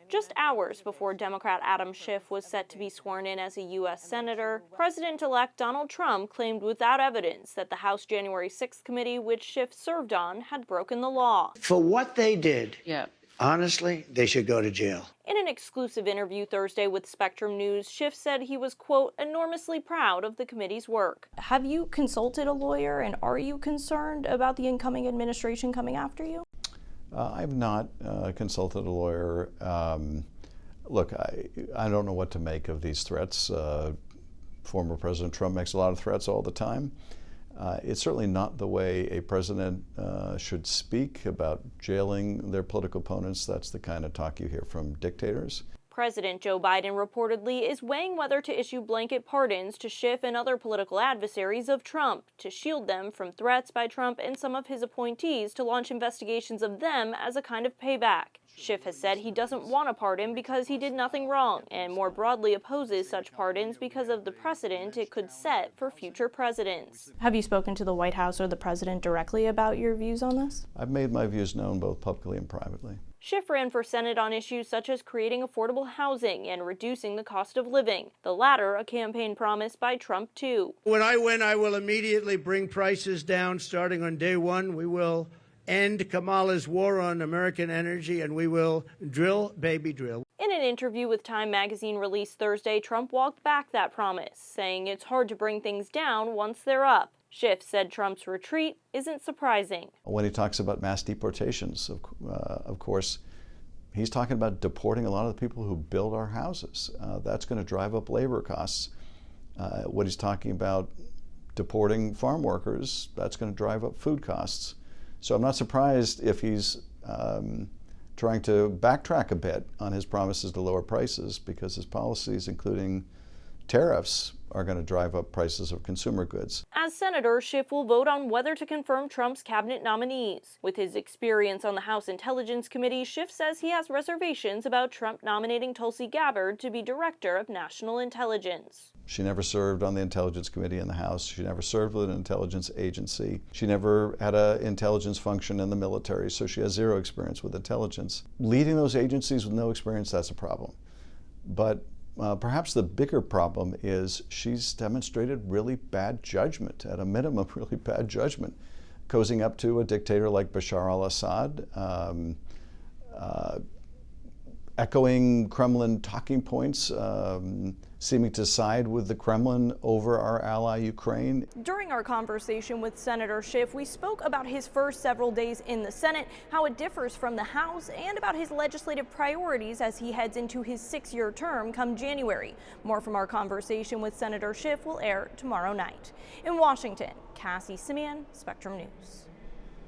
Just hours before Democrat Adam Schiff was set to be sworn in as a U.S. Senator, President-elect Donald Trump claimed without evidence that the House January 6th committee, which Schiff served on, had broken the law. For what they did, honestly, they should go to jail. In an exclusive interview Thursday with Spectrum News, Schiff said he was, quote, enormously proud of the committee's work. Have you consulted a lawyer, and are you concerned about the incoming administration coming after you? I've not consulted a lawyer. Look, I don't know what to make of these threats. Former President Trump makes a lot of threats all the time. It's certainly not the way a president should speak about jailing their political opponents. That's the kind of talk you hear from dictators. President Joe Biden reportedly is weighing whether to issue blanket pardons to Schiff and other political adversaries of Trump to shield them from threats by Trump and some of his appointees to launch investigations of them as a kind of payback. Schiff has said he doesn't want a pardon because he did nothing wrong, and more broadly opposes such pardons because of the precedent it could set for future presidents. Have you spoken to the White House or the president directly about your views on this? I've made my views known both publicly and privately. Schiff ran for Senate on issues such as creating affordable housing and reducing the cost of living, the latter a campaign promise by Trump, too. When I win, I will immediately bring prices down starting on day one. We will end Kamala's war on American energy, and we will drill, baby, drill. In an interview with Time magazine released Thursday, Trump walked back that promise, saying it's hard to bring things down once they're up. Schiff said Trump's retreat isn't surprising. When he talks about mass deportations, of course, he's talking about deporting a lot of the people who build our houses. That's going to drive up labor costs. What he's talking about, deporting farm workers, that's going to drive up food costs. So I'm not surprised if he's trying to backtrack a bit on his promises to lower prices, because his policies, including tariffs, are going to drive up prices of consumer goods. As senator, Schiff will vote on whether to confirm Trump's cabinet nominees. With his experience on the House Intelligence Committee, Schiff says he has reservations about Trump nominating Tulsi Gabbard to be Director of National Intelligence. She never served on the Intelligence Committee in the House. She never served with an intelligence agency. She never had an intelligence function in the military, so she has zero experience with intelligence. Leading those agencies with no experience, that's a problem. But perhaps the bigger problem is she's demonstrated really bad judgment, at a minimum, really bad judgment, cozying up to a dictator like Bashar al-Assad, echoing Kremlin talking points, seeming to side with the Kremlin over our ally Ukraine. During our conversation with Senator Schiff, we spoke about his first several days in the Senate, how it differs from the House, and about his legislative priorities as he heads into his 6-year term come January. More from our conversation with Senator Schiff will air tomorrow night. In Washington, Cassie Simeon, Spectrum News.